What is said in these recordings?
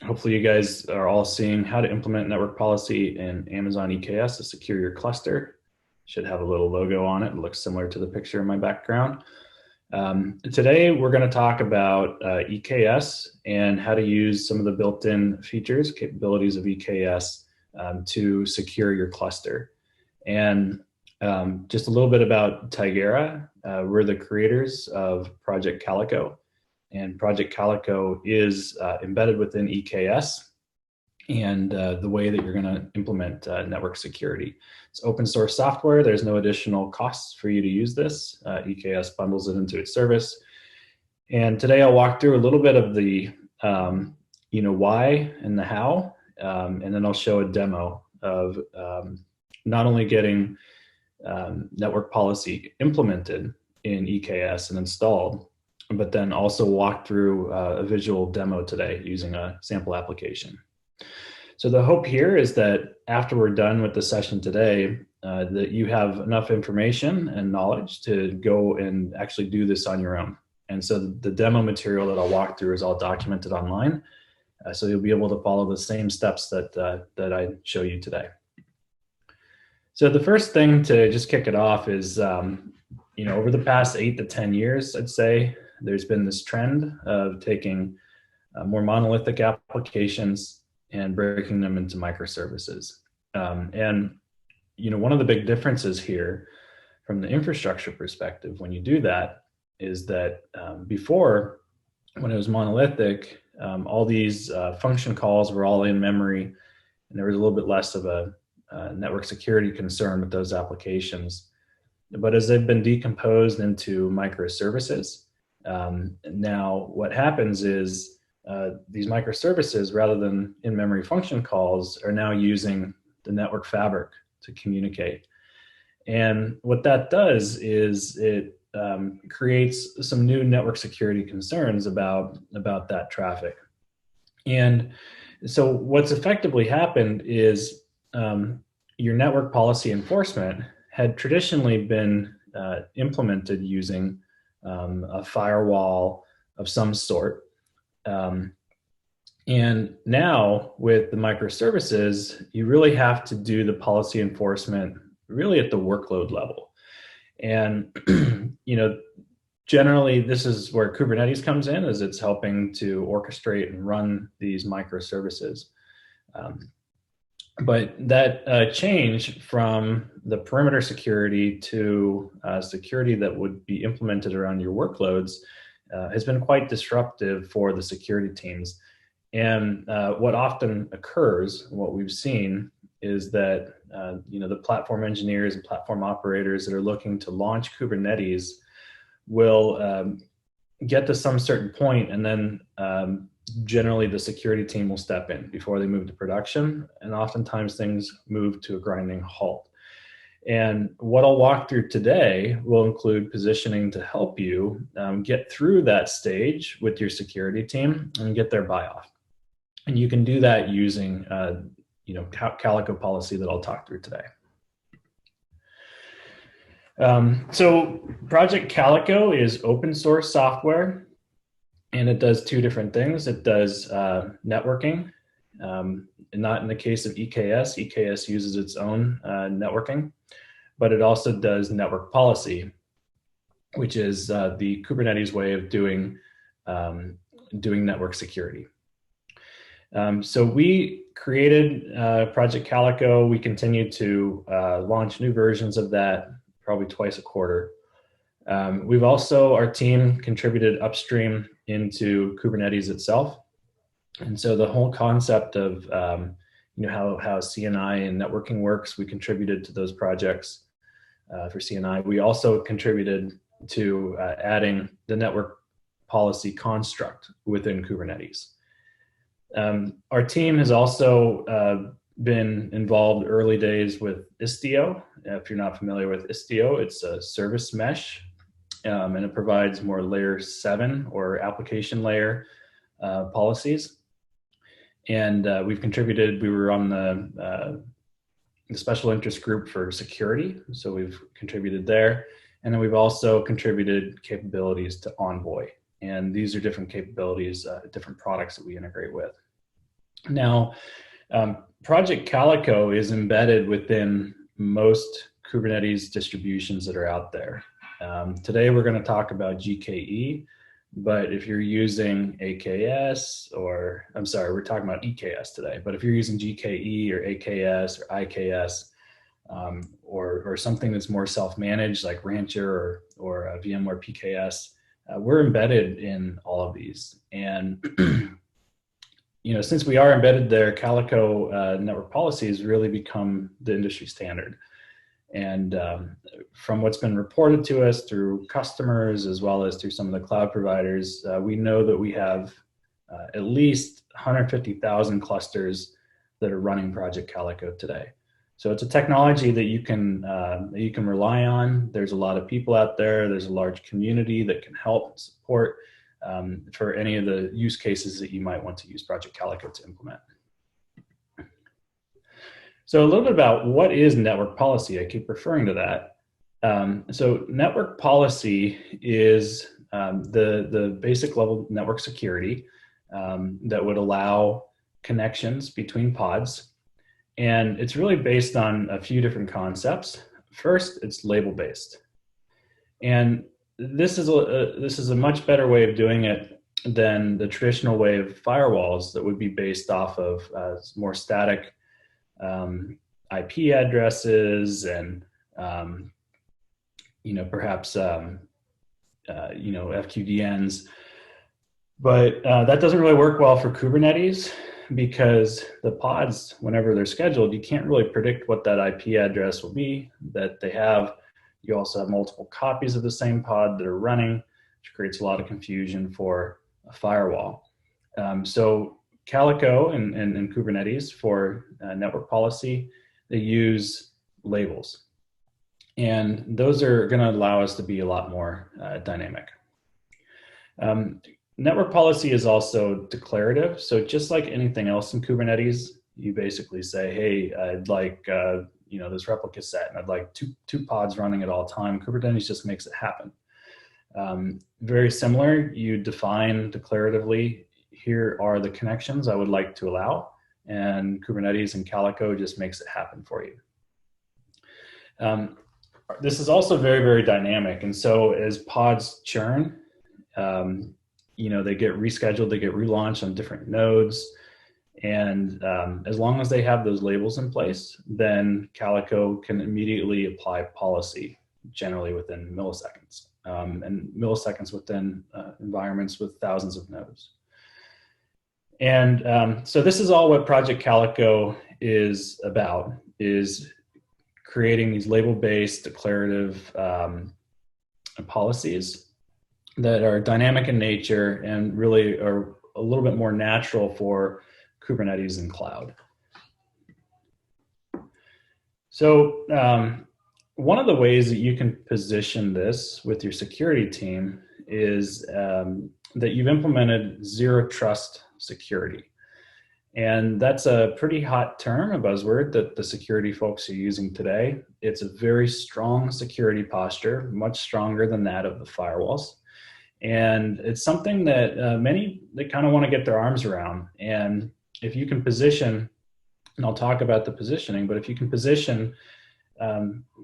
Hopefully you guys are all seeing how to implement network policy in Amazon EKS to secure your cluster. Should have a little logo on it. It looks similar to the picture in my background. Today we're going to talk about EKS and how to use some of the built-in features, capabilities of EKS to secure your cluster. And just a little bit about Tigera. We're the creators of Project Calico. And Project Calico is embedded within EKS and the way that you're going to implement network security. It's open source software. There's no additional costs for you to use this. EKS bundles it into its service. And today I'll walk through a little bit of the why and the how, and then I'll show a demo of not only getting network policy implemented in EKS and installed, but then also walk through a visual demo today using a sample application. So the hope here is that after we're done with the session today, that you have enough information and knowledge to go and actually do this on your own. And so the demo material that I'll walk through is all documented online. So you'll be able to follow the same steps that I show you today. So the first thing to just kick it off is, over the past 8 to 10 years, I'd say, there's been this trend of taking more monolithic applications and breaking them into microservices. One of the big differences here from the infrastructure perspective when you do that is that before, when it was monolithic, all these function calls were all in memory, and there was a little bit less of a network security concern with those applications. But as they've been decomposed into microservices, now what happens is these microservices, rather than in-memory function calls, are now using the network fabric to communicate. And what that does is it creates some new network security concerns about that traffic. And so what's effectively happened is your network policy enforcement had traditionally been implemented using a firewall of some sort. And now with the microservices, you really have to do the policy enforcement really at the workload level. And, generally this is where Kubernetes comes in, as it's helping to orchestrate and run these microservices. But that change from the perimeter security to security that would be implemented around your workloads has been quite disruptive for the security teams. And what often occurs, what we've seen, is that the platform engineers and platform operators that are looking to launch Kubernetes will get to some certain point, and then generally the security team will step in before they move to production, and oftentimes things move to a grinding halt. And what I'll walk through today will include positioning to help you get through that stage with your security team and get their buy-off. And you can do that using Calico policy that I'll talk through today. So Project Calico is open source software, and it does two different things. It does networking, not in the case of EKS. EKS uses its own networking, but it also does network policy, which is the Kubernetes way of doing network security. So we created Project Calico. We continue to launch new versions of that probably twice a quarter. We've also, our team contributed upstream into Kubernetes itself. And so the whole concept of how CNI and networking works, we contributed to those projects for CNI. We also contributed to adding the network policy construct within Kubernetes. Our team has also been involved early days with Istio. If you're not familiar with Istio, it's a service mesh, and it provides more layer 7 or application layer policies. And we've contributed, we were on the special interest group for security, so we've contributed there. And then we've also contributed capabilities to Envoy. And these are different capabilities, different products that we integrate with. Now, Project Calico is embedded within most Kubernetes distributions that are out there. Today, we're going to talk about GKE, but if you're using AKS, or I'm sorry, we're talking about EKS today, but if you're using GKE or AKS or IKS, or something that's more self-managed like Rancher or VMware PKS, we're embedded in all of these. And since we are embedded there, Calico network policy has really become the industry standard. And from what's been reported to us through customers as well as through some of the cloud providers, we know that we have at least 150,000 clusters that are running Project Calico today. So it's a technology that you can rely on. There's a lot of people out there. There's a large community that can help support for any of the use cases that you might want to use Project Calico to implement. So a little bit about what is network policy. I keep referring to that. So network policy is the basic level network security that would allow connections between pods. And it's really based on a few different concepts. First, it's label-based. And this is a much better way of doing it than the traditional way of firewalls that would be based off of more static IP addresses and perhaps FQDNs. But that doesn't really work well for Kubernetes, because the pods, whenever they're scheduled, you can't really predict what that IP address will be that they have. You also have multiple copies of the same pod that are running, which creates a lot of confusion for a firewall. So Calico and Kubernetes for network policy, they use labels. And those are going to allow us to be a lot more dynamic. Network policy is also declarative. So just like anything else in Kubernetes, you basically say, hey, I'd like this replica set, and I'd like two pods running at all time. Kubernetes just makes it happen. Very similar, you define declaratively, here are the connections I would like to allow, and Kubernetes and Calico just makes it happen for you. This is also very, very dynamic. And so as pods churn, they get rescheduled, they get relaunched on different nodes. And as long as they have those labels in place, then Calico can immediately apply policy, generally within milliseconds, and milliseconds within environments with thousands of nodes. And so this is all what Project Calico is about, is creating these label-based declarative policies that are dynamic in nature and really are a little bit more natural for Kubernetes and cloud. So one of the ways that you can position this with your security team is that you've implemented zero trust security. And that's a pretty hot term, a buzzword that the security folks are using today. It's a very strong security posture, much stronger than that of the firewalls. And it's something that they kind of want to get their arms around. And if you can position, and I'll talk about the positioning, but if you can position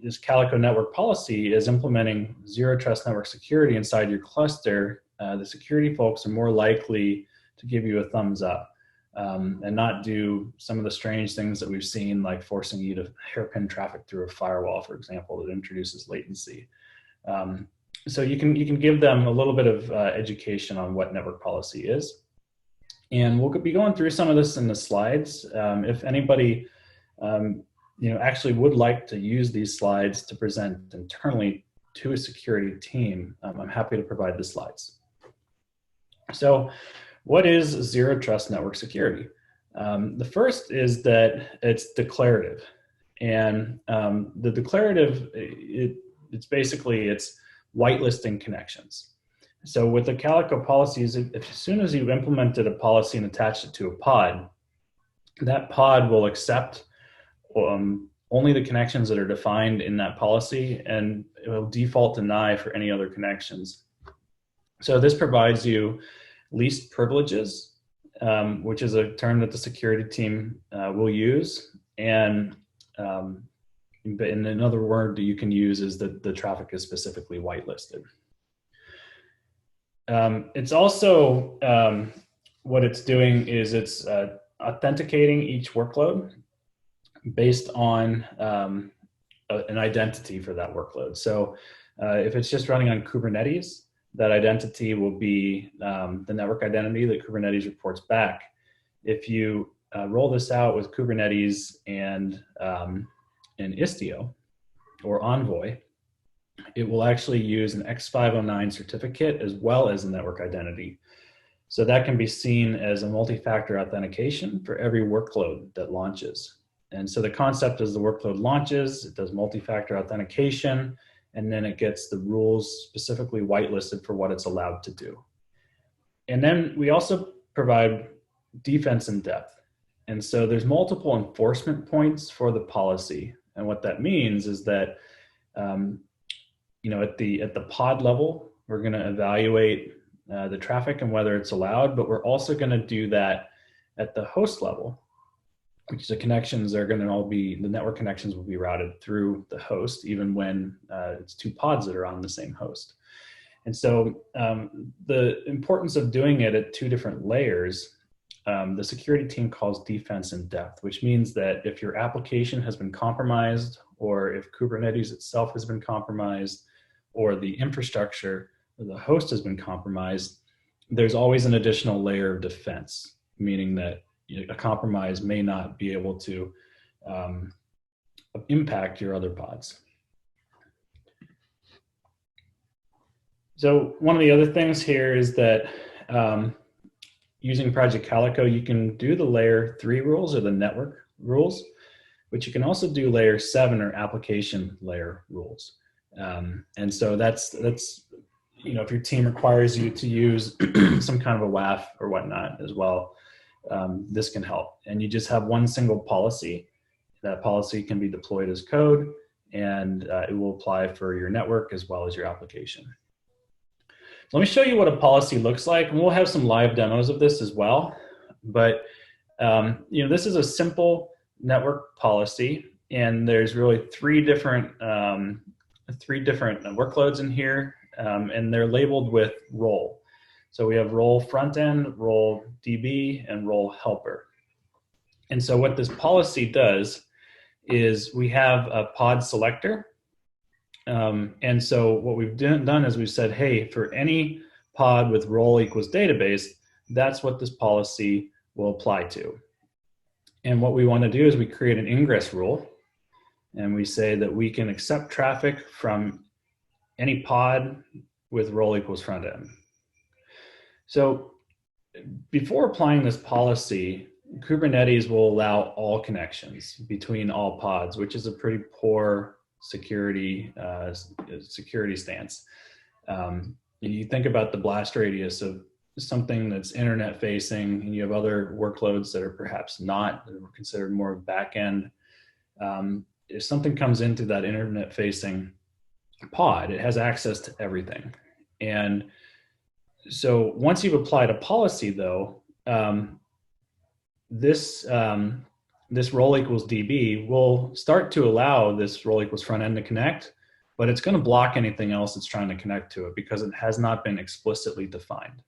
this Calico network policy as implementing zero trust network security inside your cluster, the security folks are more likely to give you a thumbs up and not do some of the strange things that we've seen, like forcing you to hairpin traffic through a firewall, for example, that introduces latency. So you can give them a little bit of education on what network policy is. And we'll be going through some of this in the slides. If anybody actually would like to use these slides to present internally to a security team, I'm happy to provide the slides. So what is zero trust network security? The first is that it's declarative. And the declarative, it's whitelisting connections. So with the Calico policies, as soon as you've implemented a policy and attached it to a pod, that pod will accept only the connections that are defined in that policy, and it will default deny for any other connections. So this provides you least privileges which is a term that the security team will use. And but in another word that you can use is that the traffic is specifically whitelisted. It's also, what it's doing is it's authenticating each workload based on an identity for that workload. So if it's just running on Kubernetes, that identity will be the network identity that Kubernetes reports back. If you roll this out with Kubernetes and Istio or Envoy, it will actually use an X509 certificate as well as a network identity. So that can be seen as a multi-factor authentication for every workload that launches. And so the concept is the workload launches, it does multi-factor authentication, and then it gets the rules specifically whitelisted for what it's allowed to do. And then we also provide defense in depth. And so there's multiple enforcement points for the policy. And what that means is that, you know, at the pod level, we're going to evaluate the traffic and whether it's allowed, but we're also going to do that at the host level, which the connections are going to all be, the network connections will be routed through the host, even when it's two pods that are on the same host. And so the importance of doing it at two different layers, the security team calls defense in depth, which means that if your application has been compromised, or if Kubernetes itself has been compromised, or the infrastructure or the host has been compromised, there's always an additional layer of defense, meaning that a compromise may not be able to impact your other pods. So one of the other things here is that using Project Calico, you can do the layer 3 rules or the network rules, but you can also do layer 7 or application layer rules. And so that's, you know, if your team requires you to use some kind of a WAF or whatnot as well, this can help. And you just have one single policy. That policy can be deployed as code, and it will apply for your network as well as your application. So let me show you what a policy looks like, and we'll have some live demos of this as well. But you know, this is a simple network policy, and there's really three different workloads in here, and they're labeled with role. So we have role front end, role DB, and role helper. And so what this policy does is we have a pod selector. And so what we've done is we've said, hey, for any pod with role equals database, that's what this policy will apply to. And what we want to do is we create an ingress rule, and we say that we can accept traffic from any pod with role equals front end. So before applying this policy, Kubernetes will allow all connections between all pods, which is a pretty poor security stance. You think about the blast radius of something that's internet facing, and you have other workloads that are perhaps not, that are considered more back end. If something comes into that internet facing pod, it has access to everything. And so once you've applied a policy though, this role equals DB will start to allow this role equals front end to connect, but it's going to block anything else that's trying to connect to it because it has not been explicitly defined.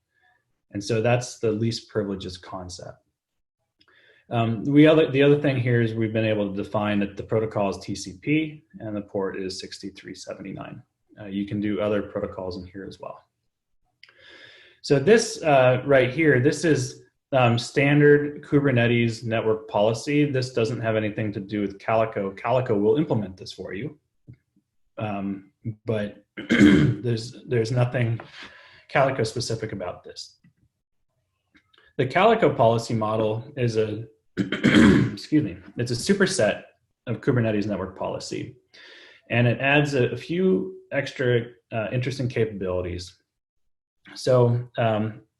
And so that's the least privileges concept. The other thing here is we've been able to define that the protocol is TCP and the port is 6379. You can do other protocols in here as well. So this right here, this is standard Kubernetes network policy. This doesn't have anything to do with Calico. Calico will implement this for you, but there's nothing Calico specific about this. The Calico policy model is a excuse me, it's a superset of Kubernetes network policy, and it adds a few extra interesting capabilities. So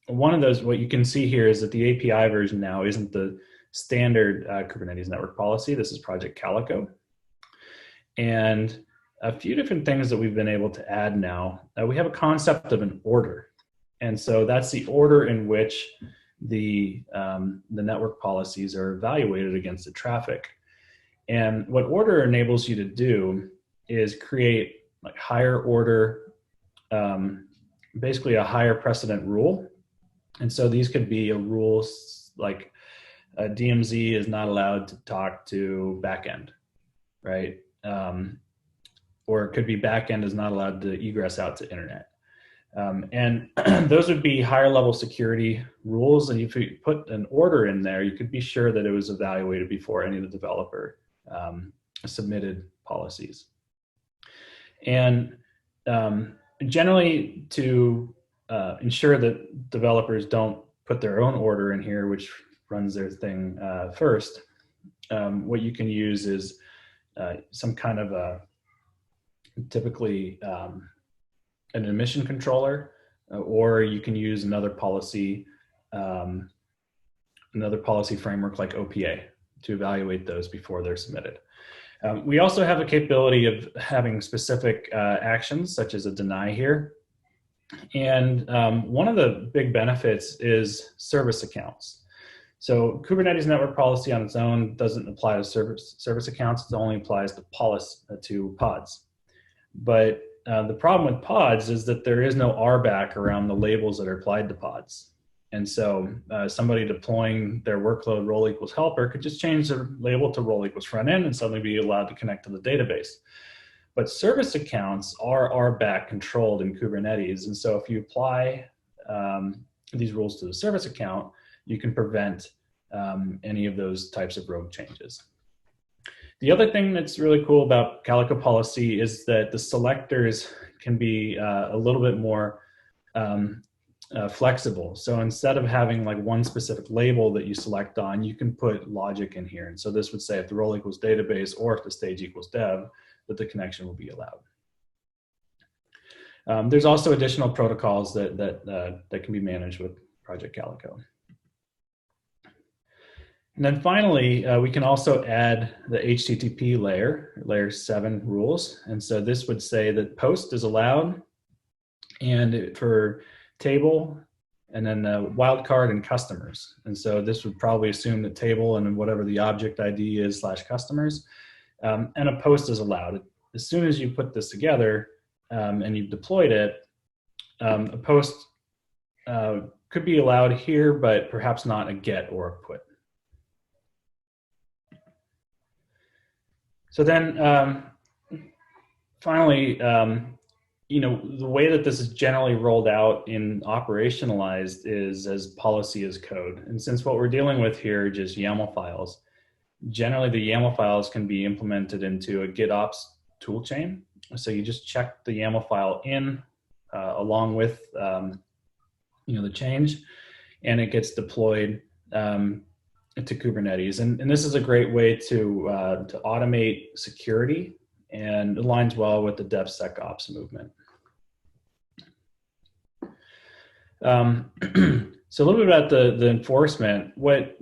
one of those, what you can see here is that the API version now isn't the standard Kubernetes network policy. This is Project Calico. And a few different things that we've been able to add now. We have a concept of an order. And so that's the order in which the network policies are evaluated against the traffic. And what order enables you to do is create like higher order, basically a higher precedent rule. And so these could be a rule like a DMZ is not allowed to talk to backend, right? Or it could be backend is not allowed to egress out to internet. And those would be higher level security rules. And if you put an order in there, you could be sure that it was evaluated before any of the developer submitted policies. And generally to ensure that developers don't put their own order in here, which runs their thing first, what you can use is some kind of a, typically an admission controller, or you can use another policy framework like OPA to evaluate those before they're submitted. We also have a capability of having specific actions, such as a deny here. And one of the big benefits is service accounts. So Kubernetes network policy on its own doesn't apply to service accounts. It only applies to pods. But the problem with pods is that there is no RBAC around the labels that are applied to pods. And so somebody deploying their workload role equals helper could just change the label to role equals front end and suddenly be allowed to connect to the database. But service accounts are RBAC controlled in Kubernetes. And so if you apply these rules to the service account, you can prevent any of those types of rogue changes. The other thing that's really cool about Calico policy is that the selectors can be a little bit more flexible. So instead of having like one specific label that you select on, you can put logic in here. And so this would say if the role equals database or if the stage equals dev, that the connection will be allowed. There's also additional protocols that can be managed with Project Calico. And then finally, we can also add the HTTP layer 7 rules. And so this would say that post is allowed, and for table, and then the wildcard and customers. And so this would probably assume the table and whatever the object ID is / customers, and a post is allowed. As soon as you put this together and you've deployed it, a post could be allowed here, but perhaps not a get or a put. So then finally, you know, the way that this is generally rolled out and operationalized is as policy as code. And since what we're dealing with here are just YAML files, generally the YAML files can be implemented into a GitOps toolchain. So you just check the YAML file in along with you know, the change, and it gets deployed to Kubernetes. And this is a great way to automate security, and aligns well with the DevSecOps movement. So a little bit about the enforcement. What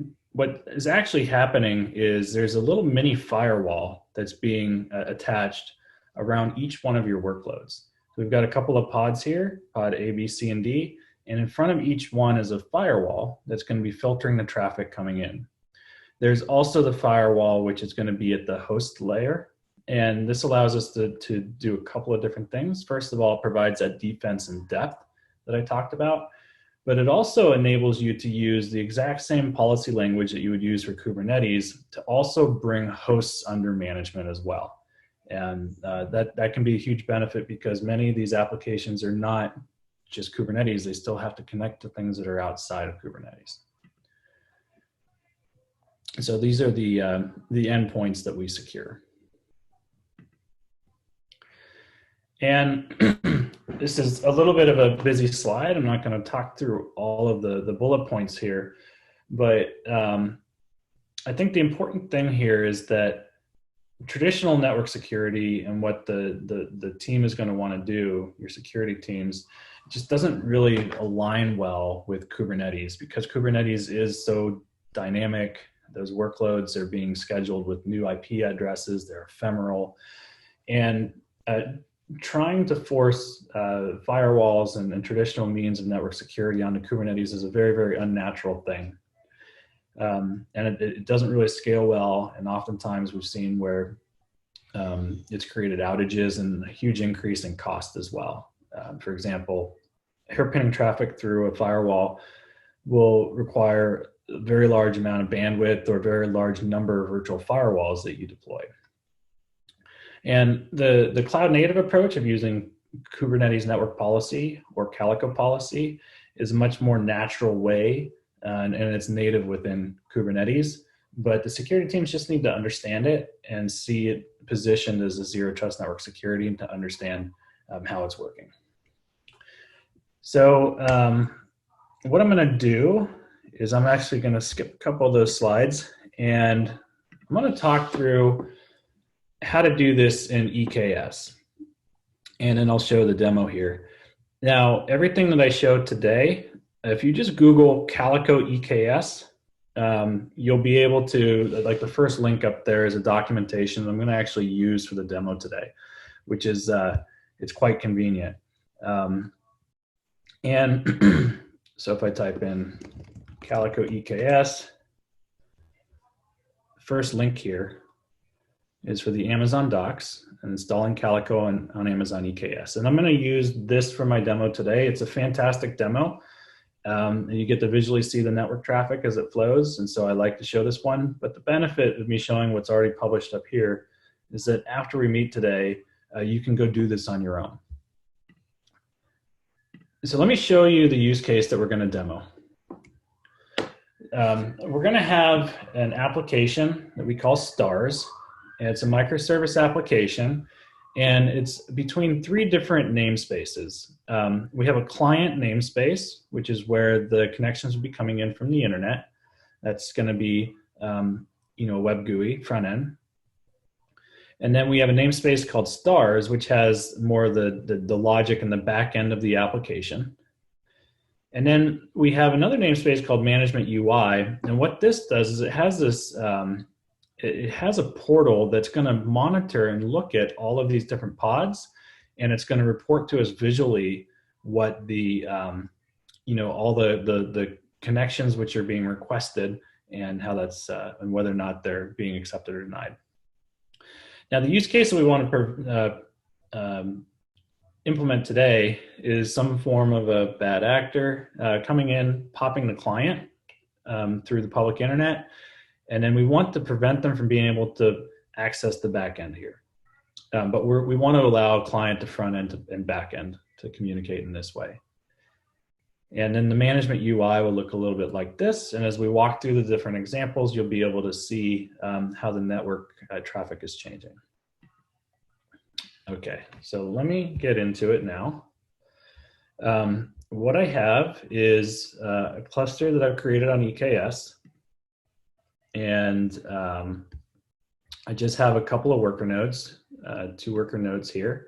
is actually happening is there's a little mini firewall that's being attached around each one of your workloads. So we've got a couple of pods here, pod A, B, C, and D, and in front of each one is a firewall that's going to be filtering the traffic coming in. There's also the firewall, which is going to be at the host layer. And this allows us to do a couple of different things. First of all, it provides that defense and depth that I talked about, but it also enables you to use the exact same policy language that you would use for Kubernetes to also bring hosts under management as well. And that can be a huge benefit because many of these applications are not just Kubernetes. They still have to connect to things that are outside of Kubernetes. So these are the endpoints that we secure. And this is a little bit of a busy slide. I'm not going to talk through all of the bullet points here, but I think the important thing here is that traditional network security and what the team is going to want to do, your security teams, just doesn't really align well with Kubernetes, because Kubernetes is so dynamic. Those workloads are being scheduled with new IP addresses. They're ephemeral. And trying to force firewalls and traditional means of network security onto Kubernetes is a very, very unnatural thing. And it doesn't really scale well. And oftentimes we've seen where it's created outages and a huge increase in cost as well. For example, hairpinning traffic through a firewall will require a very large amount of bandwidth or a very large number of virtual firewalls that you deploy. And the cloud native approach of using Kubernetes network policy or Calico policy is a much more natural way, and it's native within Kubernetes. But the security teams just need to understand it and see it positioned as a zero trust network security and to understand how it's working. So what I'm going to do is I'm actually going to skip a couple of those slides, and I'm going to talk through how to do this in EKS. And then I'll show the demo here. Now, everything that I showed today, if you just Google Calico EKS, you'll be able to, like the first link up there is a documentation that I'm going to actually use for the demo today, which is, it's quite convenient. And so if I type in Calico EKS, first link here is for the Amazon docs and installing Calico on Amazon EKS. And I'm going to use this for my demo today. It's a fantastic demo. And you get to visually see the network traffic as it flows. And so I like to show this one. But the benefit of me showing what's already published up here is that after we meet today, you can go do this on your own. So let me show you the use case that we're going to demo. We're going to have an application that we call Stars. And it's a microservice application, and it's between three different namespaces. We have a client namespace, which is where the connections will be coming in from the internet. That's going to be a web GUI front end. And then we have a namespace called Stars, which has more of the logic and the back end of the application. And then we have another namespace called Management UI. And what this does is it has this it has a portal that's going to monitor and look at all of these different pods, and it's going to report to us visually what the all the connections which are being requested and how that's and whether or not they're being accepted or denied. Now, the use case that we want to implement today is some form of a bad actor coming in, popping the client through the public internet. And then we want to prevent them from being able to access the back end here. But we want to allow client to front end and back end to communicate in this way. And then the management UI will look a little bit like this. And as we walk through the different examples, you'll be able to see how the network traffic is changing. Okay, so let me get into it now. What I have is a cluster that I've created on EKS. And I just have a couple of worker nodes, 2 worker nodes here.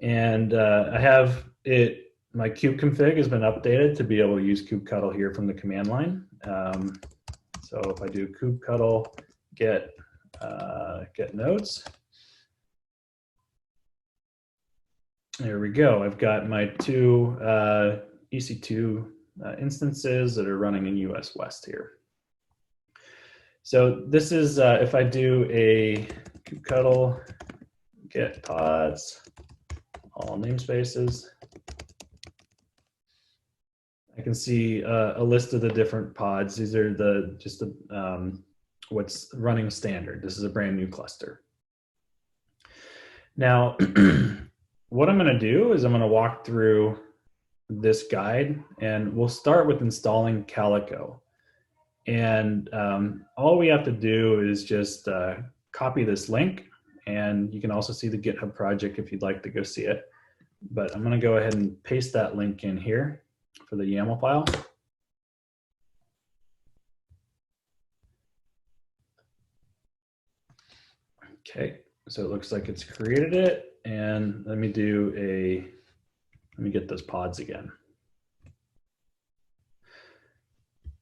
And I have my kube config has been updated to be able to use kubectl here from the command line. So if I do kubectl get nodes, there we go. I've got my 2 EC2 instances that are running in US West here. So this is, if I do a kubectl get pods, all namespaces, I can see a list of the different pods. These are what's running standard. This is a brand new cluster. Now, what I'm going to do is I'm going to walk through this guide, and we'll start with installing Calico. And all we have to do is just copy this link, and you can also see the GitHub project if you'd like to go see it. But I'm going to go ahead and paste that link in here for the YAML file. Okay, so it looks like it's created it, and let me get those pods again.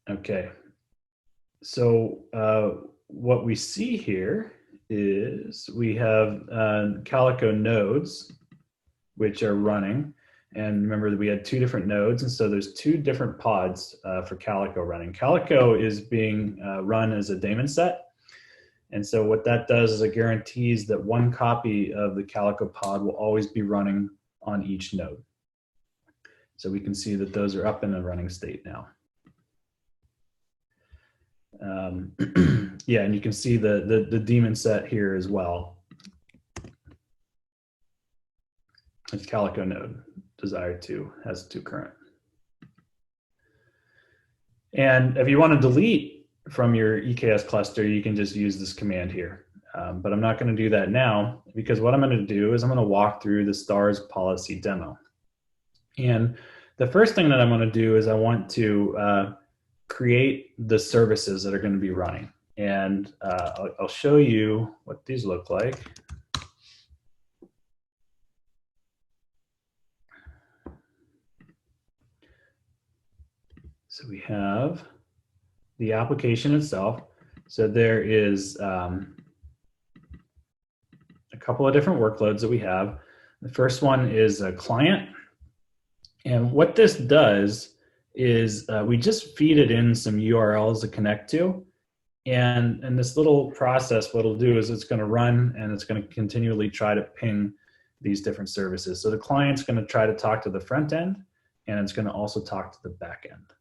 Okay. So what we see here is we have Calico nodes, which are running. And remember that we had 2 different nodes, and so there's 2 different pods for Calico running. Calico is being run as a daemon set. And so what that does is it guarantees that 1 copy of the Calico pod will always be running on each node. So we can see that those are up in a running state now. Yeah, and you can see the daemon set here as well. It's Calico node, desired 2, has 2 current. And if you want to delete from your EKS cluster, you can just use this command here. But I'm not going to do that now, because what I'm going to do is I'm going to walk through the stars policy demo. And the first thing that I'm going to do is I want to create the services that are going to be running. And I'll show you what these look like. So we have the application itself. So there is a couple of different workloads that we have. The first one is a client. And what this does is we just feed it in some URLs to connect to. And this little process, what it'll do is it's going to run and it's going to continually try to ping these different services. So the client's going to try to talk to the front end, and it's going to also talk to the back end.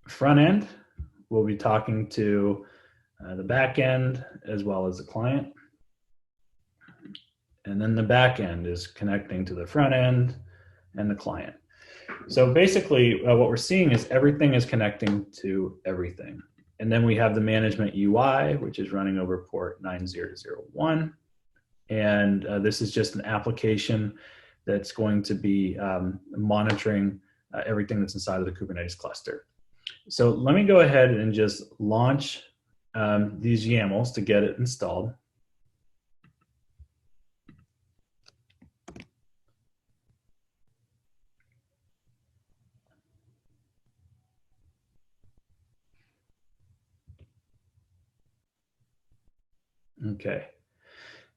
Front end, we'll be talking to the back end as well as the client. And then the back end is connecting to the front end and the client. So basically what we're seeing is everything is connecting to everything. And then we have the management UI, which is running over port 9001. And this is just an application that's going to be monitoring everything that's inside of the Kubernetes cluster. So let me go ahead and just launch these YAMLs to get it installed. Okay.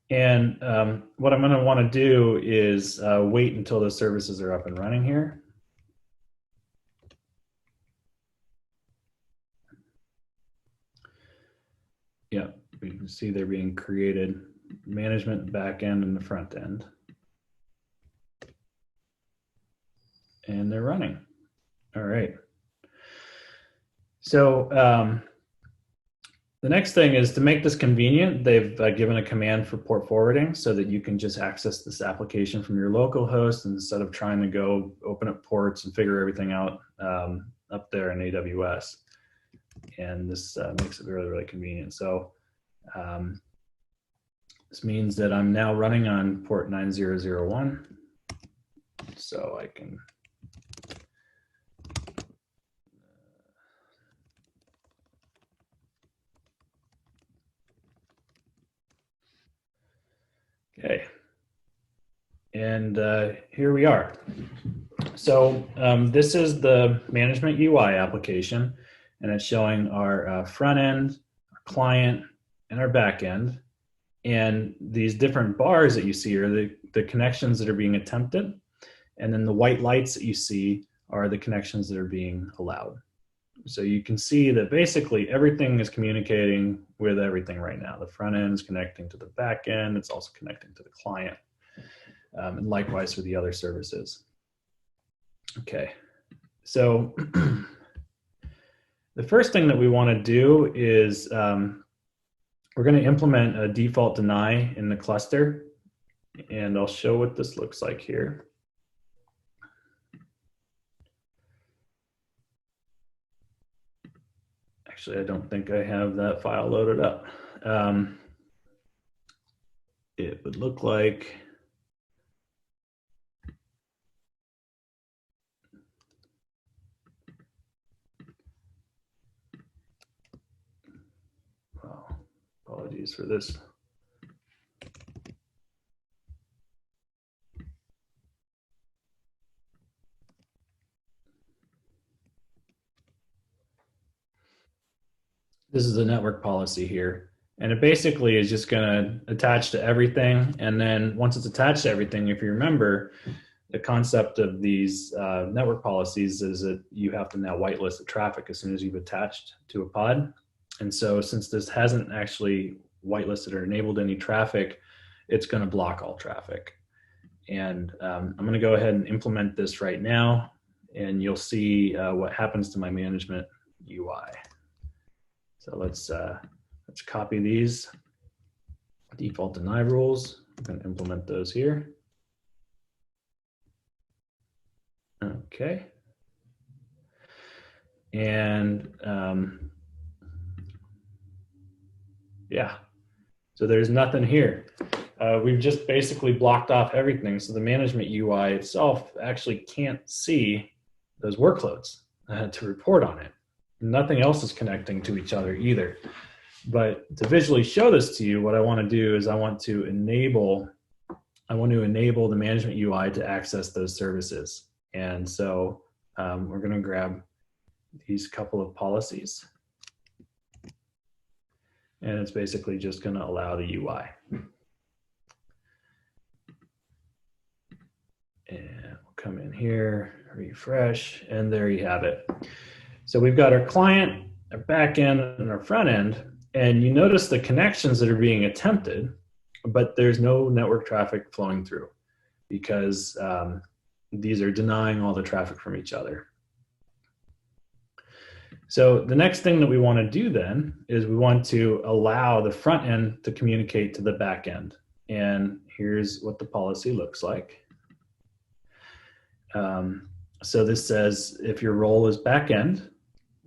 And what I'm going to want to do is wait until the services are up and running here. Yeah, we can see they're being created, management back end and the front end. And they're running. All right. So the next thing is to make this convenient, they've given a command for port forwarding so that you can just access this application from your local host instead of trying to go open up ports and figure everything out up there in AWS. And this makes it really, really convenient. So this means that I'm now running on port 9001. So I can okay. And here we are. So this is the management UI application, and it's showing our front end, our client, and our back end. And these different bars that you see are the connections that are being attempted. And then the white lights that you see are the connections that are being allowed. So you can see that basically everything is communicating with everything right now. The front end is connecting to the back end. It's also connecting to the client. And likewise for the other services. Okay, so the first thing that we want to do is we're going to implement a default deny in the cluster, and I'll show what this looks like here. Actually, I don't think I have that file loaded up. It would look like apologies for this. This is a network policy here. And it basically is just going to attach to everything. And then once it's attached to everything, if you remember, the concept of these network policies is that you have to now whitelist the traffic as soon as you've attached to a pod. And so since this hasn't actually whitelisted or enabled any traffic, it's going to block all traffic. And I'm going to go ahead and implement this right now, and you'll see what happens to my management UI. So let's copy these default deny rules. I'm going to implement those here. Okay. And yeah, so there's nothing here. We've just basically blocked off everything. So the management UI itself actually can't see those workloads to report on it. Nothing else is connecting to each other either. But to visually show this to you, what I want to do is I want to enable the management UI to access those services. And so we're going to grab these couple of policies. And it's basically just going to allow the UI. And we'll come in here, refresh, and there you have it. So we've got our client, our back end, and our front end. And you notice the connections that are being attempted, but there's no network traffic flowing through because these are denying all the traffic from each other. So the next thing that we want to do then is we want to allow the front end to communicate to the back end. And here's what the policy looks like. So this says if your role is back end,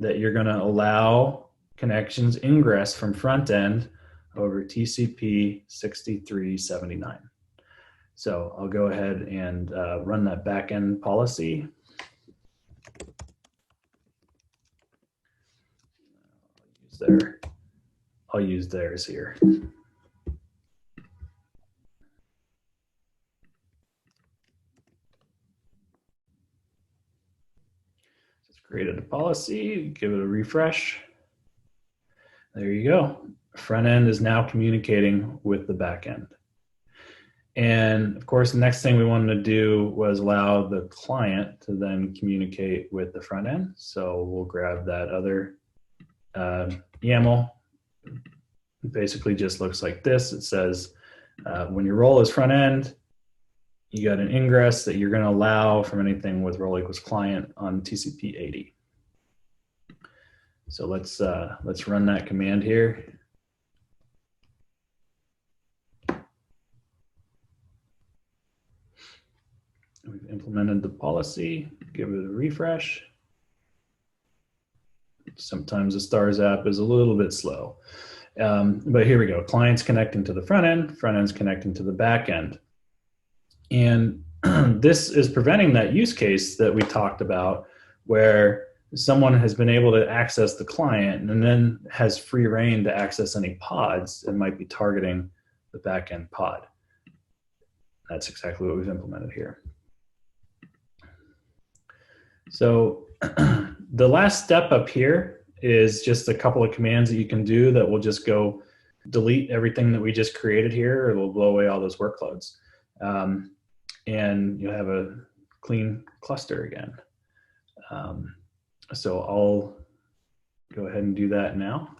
that you're going to allow connections ingress from front end over TCP 6379. So I'll go ahead and run that back end policy. I'll use theirs here. Just created a policy, give it a refresh. There you go. Front end is now communicating with the back end. And of course, the next thing we wanted to do was allow the client to then communicate with the front end. So we'll grab that other YAML. It basically just looks like this. It says when your role is front end, you got an ingress that you're going to allow from anything with role equals client on TCP 80. So let's run that command here. We've implemented the policy, give it a refresh. Sometimes the STARS app is a little bit slow. But here we go. Client's connecting to the front end's connecting to the back end. And this is preventing that use case that we talked about where someone has been able to access the client and then has free reign to access any pods and might be targeting the back end pod. That's exactly what we've implemented here. So the last step up here is just a couple of commands that you can do that will just go delete everything that we just created here. It will blow away all those workloads. And you'll have a clean cluster again. So I'll go ahead and do that now.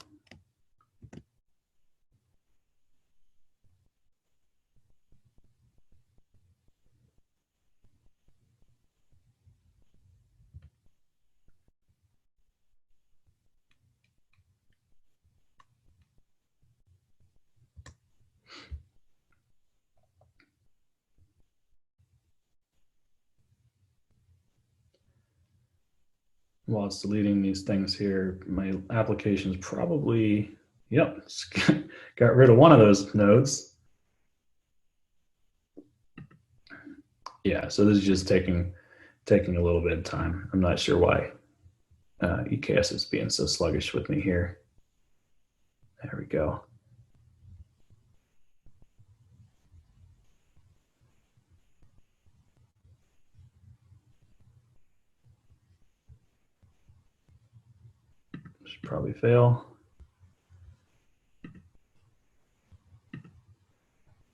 While it's deleting these things here, my application's probably, yep, got rid of one of those nodes. Yeah, so this is just taking a little bit of time. I'm not sure why EKS is being so sluggish with me here. There we go. Should probably fail.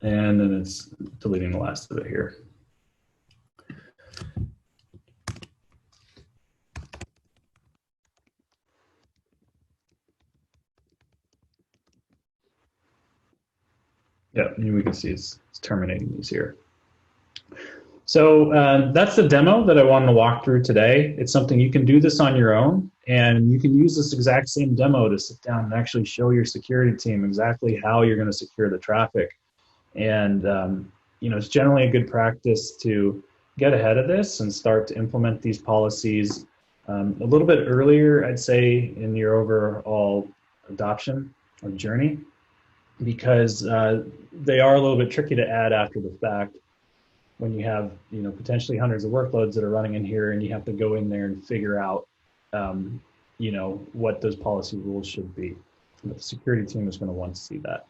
And then it's deleting the last of it here. Yeah, and we can see it's terminating these here. So that's the demo that I wanted to walk through today. It's something you can do this on your own, and you can use this exact same demo to sit down and actually show your security team exactly how you're going to secure the traffic. And you know, it's generally a good practice to get ahead of this and start to implement these policies a little bit earlier, I'd say, in your overall adoption or journey, because they are a little bit tricky to add after the fact when you have, you know, potentially hundreds of workloads that are running in here and you have to go in there and figure out, you know, what those policy rules should be. And the security team is going to want to see that.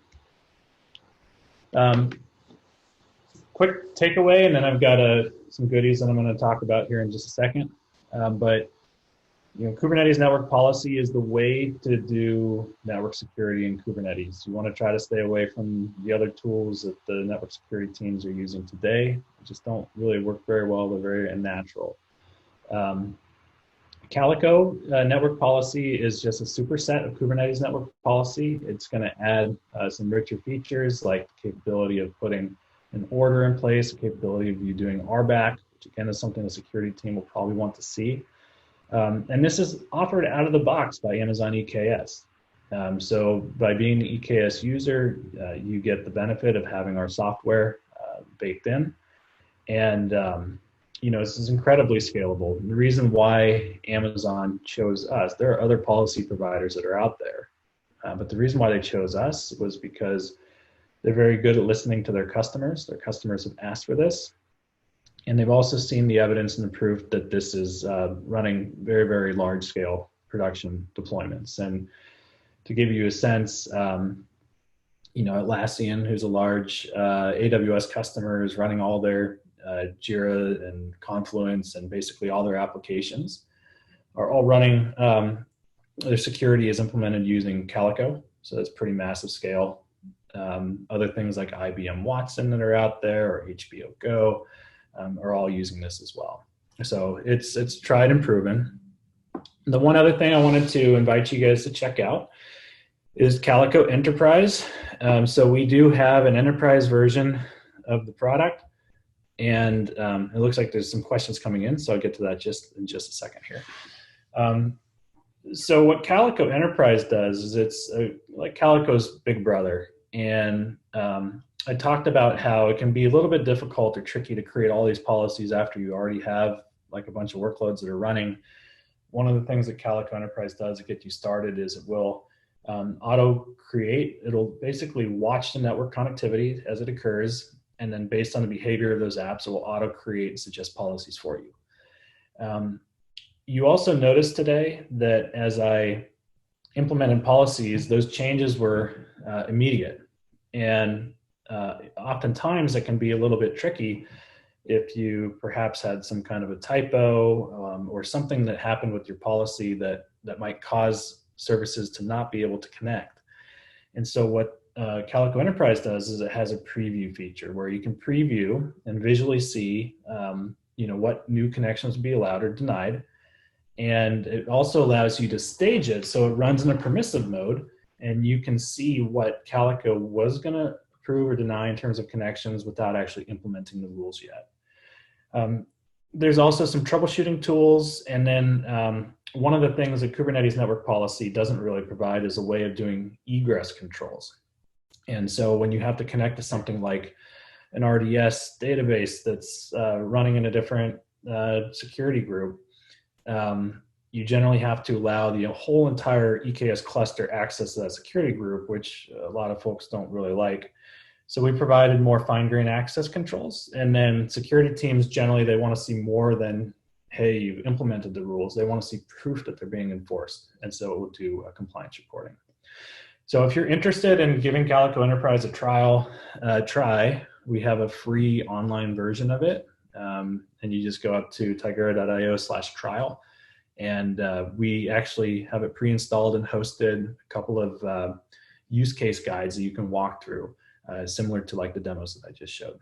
Quick takeaway, and then I've got some goodies that I'm going to talk about here in just a second. But you know, Kubernetes network policy is the way to do network security in Kubernetes. You want to try to stay away from the other tools that the network security teams are using today. They just don't really work very well. They're very unnatural. Calico network policy is just a superset of Kubernetes network policy. It's going to add some richer features like the capability of putting an order in place, the capability of you doing RBAC, which again is something the security team will probably want to see. And this is offered out of the box by Amazon EKS. So by being an EKS user, you get the benefit of having our software baked in. And you know, this is incredibly scalable. And the reason why Amazon chose us, there are other policy providers that are out there, but the reason why they chose us was because they're very good at listening to their customers. Their customers have asked for this. And they've also seen the evidence and the proof that this is running very, very large scale production deployments. And to give you a sense, you know, Atlassian, who's a large AWS customer, is running all their Jira and Confluence and basically all their applications are all running, their security is implemented using Calico. So that's pretty massive scale. Other things like IBM Watson that are out there or HBO Go, are all using this as well. So it's tried and proven. The one other thing I wanted to invite you guys to check out is Calico Enterprise. So we do have an enterprise version of the product, and it looks like there's some questions coming in, so I'll get to that in just a second here. So what Calico Enterprise does is it's like Calico's big brother, and I talked about how it can be a little bit difficult or tricky to create all these policies after you already have like a bunch of workloads that are running. One of the things that Calico Enterprise does to get you started is it will auto create. It'll basically watch the network connectivity as it occurs, and then based on the behavior of those apps, it will auto create and suggest policies for you. You also noticed today that as I implemented policies, those changes were immediate. And oftentimes it can be a little bit tricky if you perhaps had some kind of a typo or something that happened with your policy that might cause services to not be able to connect. And so what Calico Enterprise does is it has a preview feature where you can preview and visually see you know, what new connections will be allowed or denied. And it also allows you to stage it so it runs in a permissive mode, and you can see what Calico was going to approve or deny in terms of connections without actually implementing the rules yet. There's also some troubleshooting tools, and then one of the things that Kubernetes network policy doesn't really provide is a way of doing egress controls. And so when you have to connect to something like an RDS database that's running in a different security group, you generally have to allow the whole entire EKS cluster access to that security group, which a lot of folks don't really like. So we provided more fine-grained access controls, and then security teams generally, they want to see more than, hey, you've implemented the rules. They want to see proof that they're being enforced, and so it will do compliance reporting. So if you're interested in giving Calico Enterprise a try, we have a free online version of it, and you just go up to tigera.io/trial. And we actually have it pre-installed and hosted, a couple of use case guides that you can walk through. similar to like the demos that I just showed.